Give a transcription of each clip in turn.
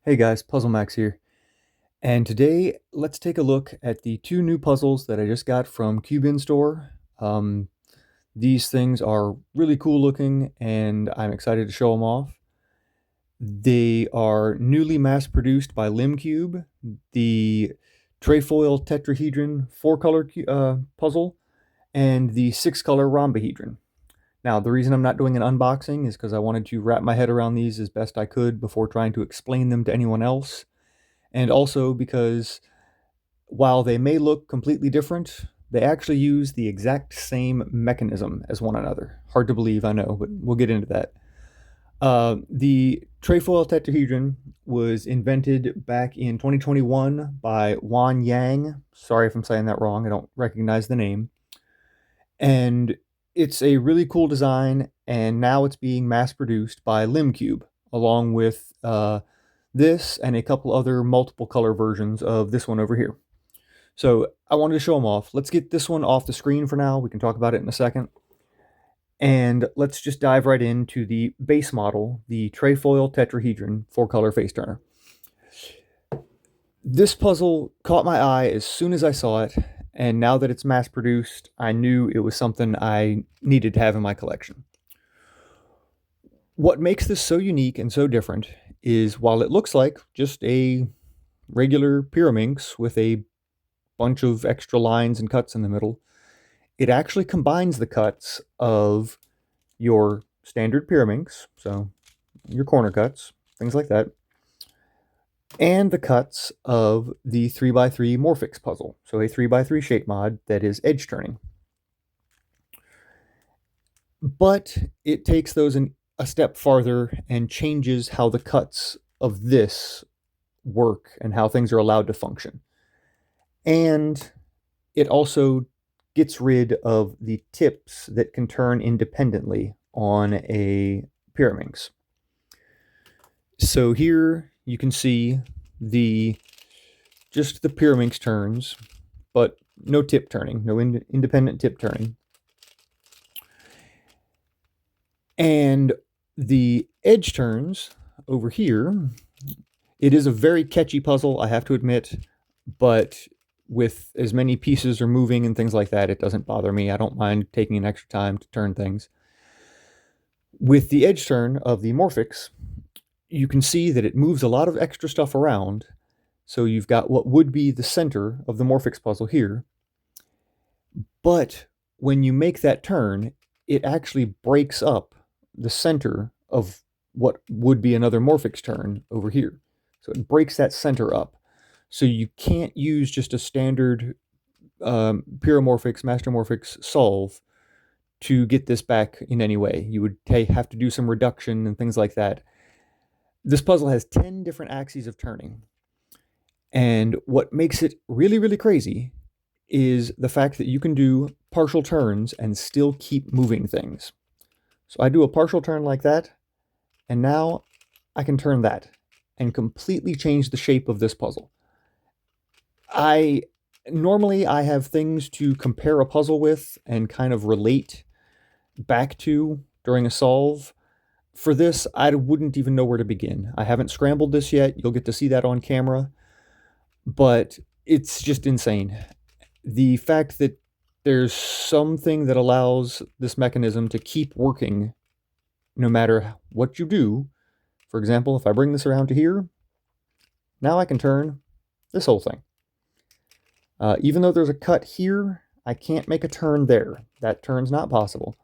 Hey guys, Puzzle Max here. And today, let's take a look at the two new puzzles that I just got from CubeIn Store. Um, these things are really cool looking, and I'm excited to show them off. They are newly mass-produced by LimCube, the Trefoil Tetrahedron 4-color puzzle, and the 6-color Rhombohedron. Now, the reason I'm not doing an unboxing is because I wanted to wrap my head around these as best I could before trying to explain them to anyone else. And also because while they may look completely different, they actually use the exact same mechanism as one another. Hard to believe, I know, but we'll get into that. The trefoil tetrahedron was invented back in 2021 by Wan Yang. Sorry if I'm saying that wrong, I don't recognize the name. And it's a really cool design, and now it's being mass produced by LimCube, along with this and a couple other multiple color versions of this one over here. So I wanted to show them off. Let's get this one off the screen for now. We can talk about it in a second. And let's just dive right into the base model, the Trefoil Tetrahedron 4-color face turner. This puzzle caught my eye as soon as I saw it, and now that it's mass produced, I knew it was something I needed to have in my collection. What makes this so unique and so different is while it looks like just a regular Pyraminx with a bunch of extra lines and cuts in the middle, it actually combines the cuts of your standard Pyraminx, so your corner cuts, things like that, and the cuts of the 3x3 Morphix puzzle, so a 3x3 shape mod that is edge turning. But it takes those a step farther and changes how the cuts of this work and how things are allowed to function. And it also gets rid of the tips that can turn independently on a Pyraminx. So here you can see just the Pyraminx turns, but no tip turning, no independent tip turning. And the edge turns over here, it is a very catchy puzzle, I have to admit, but with as many pieces are moving and things like that, it doesn't bother me. I don't mind taking an extra time to turn things. With the edge turn of the Morphix, you can see that it moves a lot of extra stuff around. So you've got what would be the center of the Morphix puzzle here. But when you make that turn, it actually breaks up the center of what would be another Morphix turn over here. So it breaks that center up. So you can't use just a standard Pyramorphix, Mastermorphix solve to get this back in any way. You would have to do some reduction and things like that. This puzzle has 10 different axes of turning. And what makes it really, really crazy is the fact that you can do partial turns and still keep moving things. So I do a partial turn like that, and now I can turn that and completely change the shape of this puzzle. Normally I have things to compare a puzzle with and kind of relate back to during a solve. For this, I wouldn't even know where to begin. I haven't scrambled this yet. You'll get to see that on camera, but it's just insane. The fact that there's something that allows this mechanism to keep working no matter what you do. For example, if I bring this around to here, now I can turn this whole thing. Even though there's a cut here, I can't make a turn there. That turn's not possible.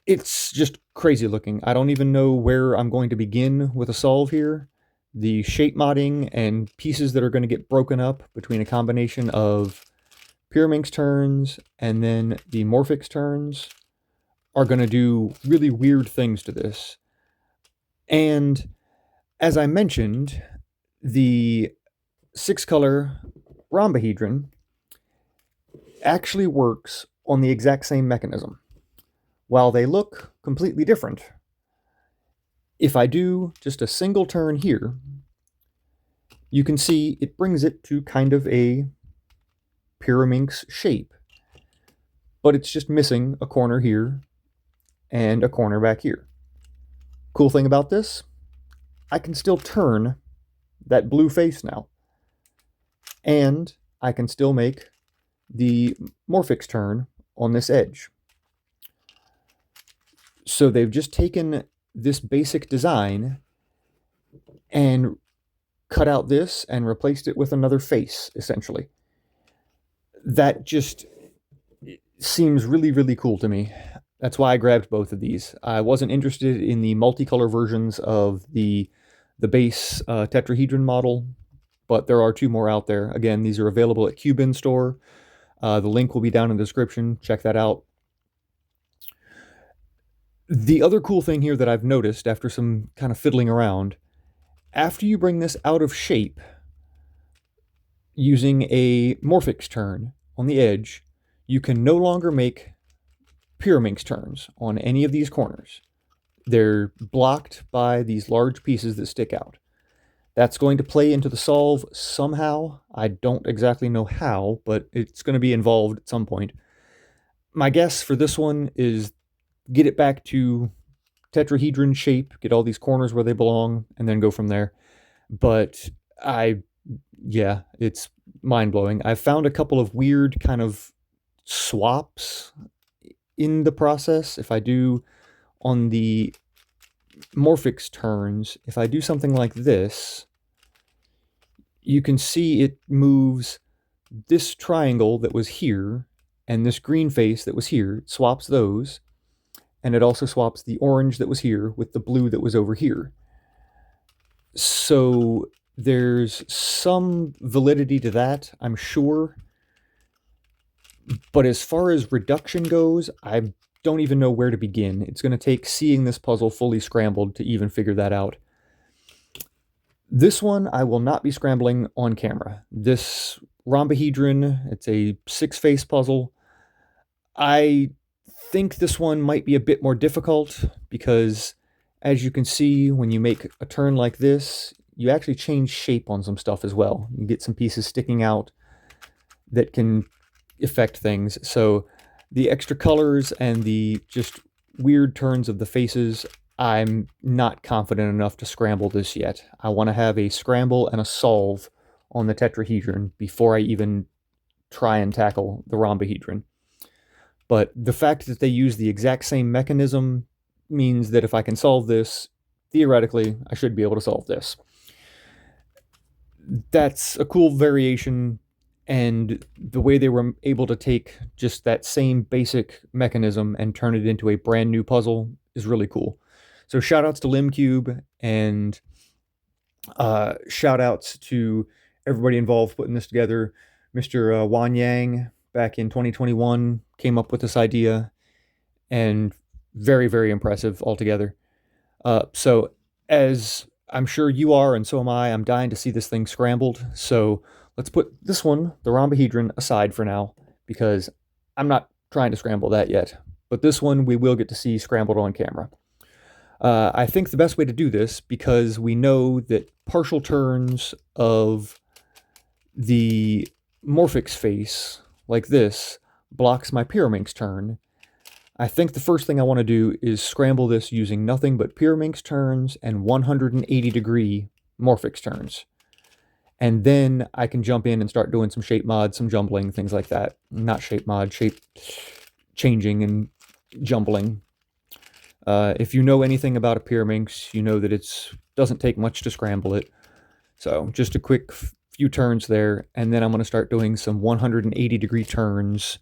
It's just crazy looking. I don't even know where I'm going to begin with a solve here. The shape modding and pieces that are going to get broken up between a combination of Pyraminx turns and then the Morphix turns are going to do really weird things to this. And as I mentioned, the 6-color Rhombohedron actually works on the exact same mechanism. While they look completely different, if I do just a single turn here, you can see it brings it to kind of a Pyraminx shape. But it's just missing a corner here and a corner back here. Cool thing about this, I can still turn that blue face now. And I can still make the Morphix turn on this edge. So they've just taken this basic design and cut out this and replaced it with another face, essentially. That just seems really, really cool to me. That's why I grabbed both of these. I wasn't interested in the multicolor versions of the base tetrahedron model, but there are two more out there. Again, these are available at CubeIn Store. The link will be down in the description. Check that out. The other cool thing here that I've noticed after some kind of fiddling around, after you bring this out of shape using a Morphix turn on the edge, you can no longer make Pyraminx turns on any of these corners. They're blocked by these large pieces that stick out. That's going to play into the solve somehow. I don't exactly know how, but it's going to be involved at some point. My guess for this one is get it back to tetrahedron shape, get all these corners where they belong, and then go from there. But yeah, it's mind-blowing. I've found a couple of weird kind of swaps in the process. If I do on the Morphix turns, if I do something like this, you can see it moves this triangle that was here and this green face that was here. It swaps those, and it also swaps the orange that was here with the blue that was over here. So there's some validity to that, I'm sure. But as far as reduction goes, I don't even know where to begin. It's going to take seeing this puzzle fully scrambled to even figure that out. This one I will not be scrambling on camera. This Rhombohedron, it's a 6-face puzzle. I think this one might be a bit more difficult because, as you can see, when you make a turn like this, you actually change shape on some stuff as well. You get some pieces sticking out that can affect things. So the extra colors and the just weird turns of the faces, I'm not confident enough to scramble this yet. I want to have a scramble and a solve on the tetrahedron before I even try and tackle the rhombohedron. But the fact that they use the exact same mechanism means that if I can solve this, theoretically, I should be able to solve this. That's a cool variation, and the way they were able to take just that same basic mechanism and turn it into a brand new puzzle is really cool. So shout outs to LimCube, and shout outs to everybody involved putting this together. Mr. Wan Yang back in 2021 came up with this idea, and very, very impressive altogether. So as I'm sure you are, and so am I, I'm dying to see this thing scrambled. So let's put this one, the Rhombohedron, aside for now, because I'm not trying to scramble that yet. But this one we will get to see scrambled on camera. I think the best way to do this, because we know that partial turns of the Morphix face, like this, blocks my Pyraminx turn, I think the first thing I want to do is scramble this using nothing but Pyraminx turns and 180-degree Morphix turns. And then I can jump in and start doing some shape mod, some jumbling, things like that. Not shape mod, shape changing and jumbling. If you know anything about a Pyraminx, you know that it doesn't take much to scramble it. So just a quick few turns there, and then I'm going to start doing some 180-degree turns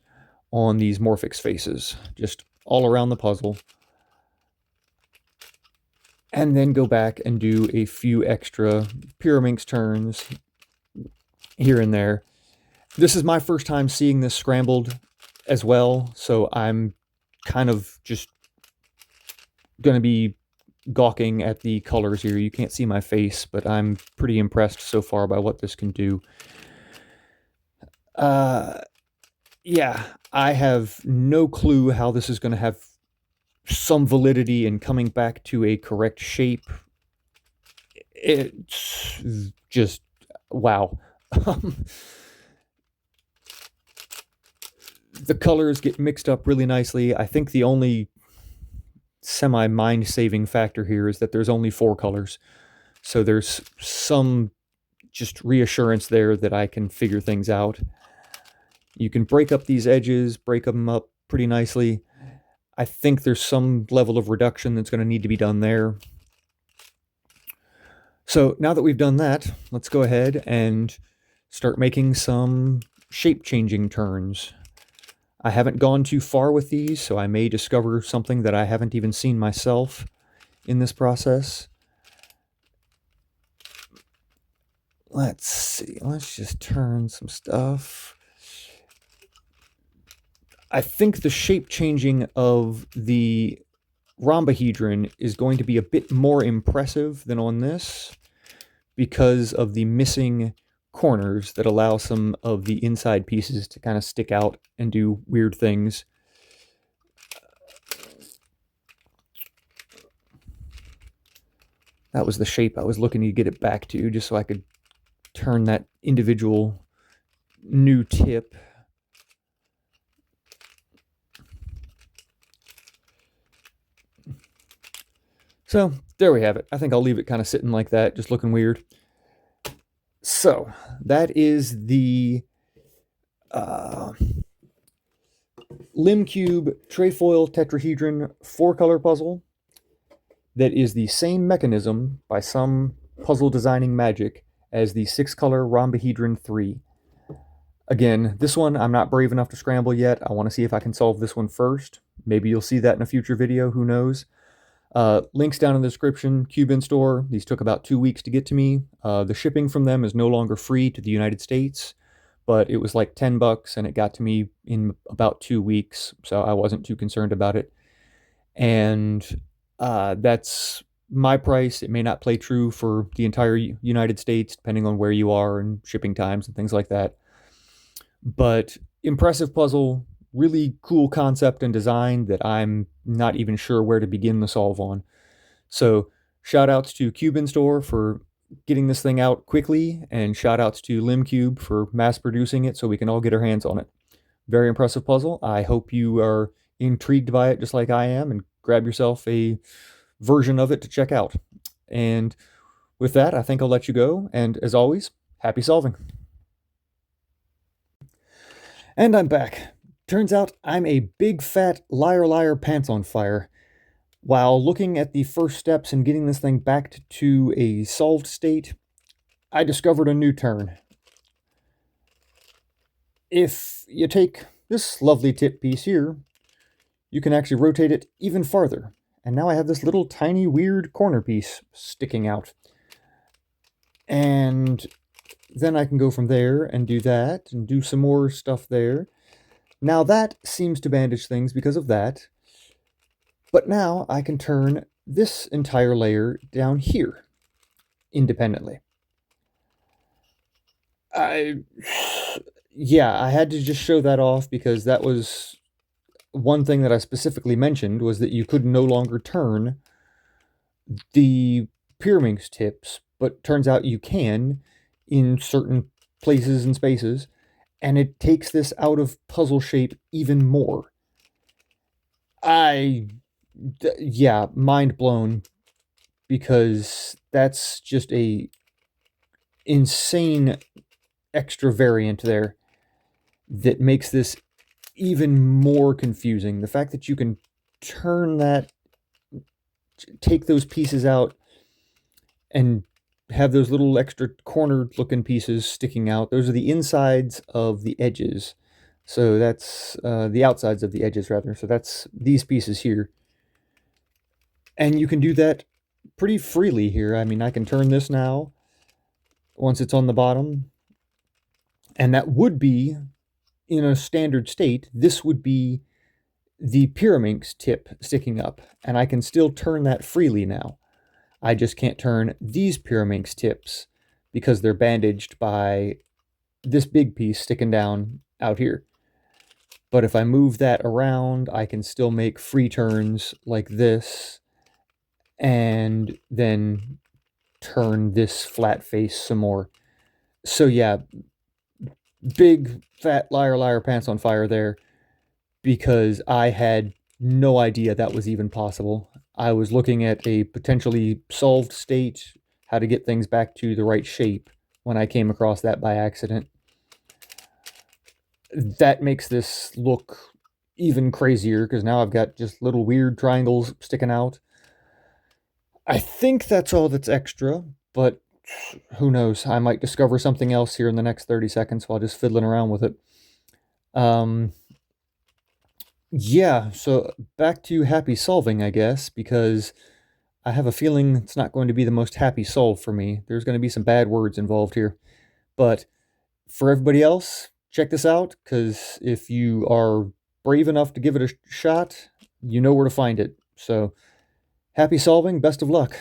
on these Morphix faces, just all around the puzzle. And then go back and do a few extra Pyraminx turns here and there. This is my first time seeing this scrambled as well, so I'm kind of just going to be gawking at the colors here. You can't see my face, but I'm pretty impressed so far by what this can do. Yeah, I have no clue how this is going to have some validity in coming back to a correct shape. It's just, wow. The colors get mixed up really nicely. I think the only semi-mind-saving factor here is that there's only 4 colors. So there's some just reassurance there that I can figure things out. You can break up these edges, break them up pretty nicely. I think there's some level of reduction that's going to need to be done there. So now that we've done that, let's go ahead and start making some shape-changing turns. I haven't gone too far with these, so I may discover something that I haven't even seen myself in this process. Let's see, let's just turn some stuff. I think the shape changing of the Rhombohedron is going to be a bit more impressive than on this because of the missing corners that allow some of the inside pieces to kind of stick out and do weird things. That was the shape I was looking to get it back to, just so I could turn that individual new tip. So there we have it. I think I'll leave it kind of sitting like that, just looking weird. So that is the LimCube Trefoil Tetrahedron 4-color puzzle. That is the same mechanism by some puzzle designing magic as the 6-color Rhomohedron III. Again, this one I'm not brave enough to scramble yet. I want to see if I can solve this one first. Maybe you'll see that in a future video, who knows. Links down in the description, CubeIn Store. These took about 2 weeks to get to me. The shipping from them is no longer free to the United States, but it was like $10 and it got to me in about 2 weeks, so I wasn't too concerned about it. And that's my price. It may not play true for the entire United States, depending on where you are and shipping times and things like that. But impressive puzzle, really cool concept and design that I'm not even sure where to begin the solve on. So shout outs to CubeIn Store for getting this thing out quickly, and shout outs to LimCube for mass producing it so we can all get our hands on it. Very impressive puzzle. I hope you are intrigued by it just like I am, and grab yourself a version of it to check out. And with that, I think I'll let you go, and as always, happy solving. And I'm back. Turns out I'm a big fat liar pants on fire. While looking at the first steps and getting this thing back to a solved state, I discovered a new turn. If you take this lovely tip piece here, you can actually rotate it even farther. And now I have this little tiny weird corner piece sticking out. And then I can go from there and do that and do some more stuff there. Now that seems to bandage things because of that. But now I can turn this entire layer down here independently. Yeah, I had to just show that off because that was one thing that I specifically mentioned, was that you could no longer turn the Pyraminx tips, but turns out you can in certain places and spaces, and it takes this out of puzzle shape even more. Yeah, mind blown, because that's just a insane extra variant there that makes this even more confusing. The fact that you can turn that, take those pieces out, and have those little extra cornered looking pieces sticking out. Those are the insides of the edges. So that's the outsides of the edges, rather. So that's these pieces here. And you can do that pretty freely here. I mean, I can turn this now once it's on the bottom. And that would be, in a standard state, this would be the Pyraminx tip sticking up. And I can still turn that freely now. I just can't turn these Pyraminx tips because they're bandaged by this big piece sticking down out here. But if I move that around, I can still make free turns like this, and then turn this flat face some more. So yeah, big fat liar pants on fire there, because I had no idea that was even possible. I was looking at a potentially solved state, how to get things back to the right shape, when I came across that by accident. That makes this look even crazier, because now I've got just little weird triangles sticking out. I think that's all that's extra, but who knows? I might discover something else here in the next 30 seconds while just fiddling around with it. Um, yeah, so back to happy solving, I guess, because I have a feeling it's not going to be the most happy solve for me. There's going to be some bad words involved here. But for everybody else, check this out, because if you are brave enough to give it a shot, you know where to find it. So happy solving, best of luck.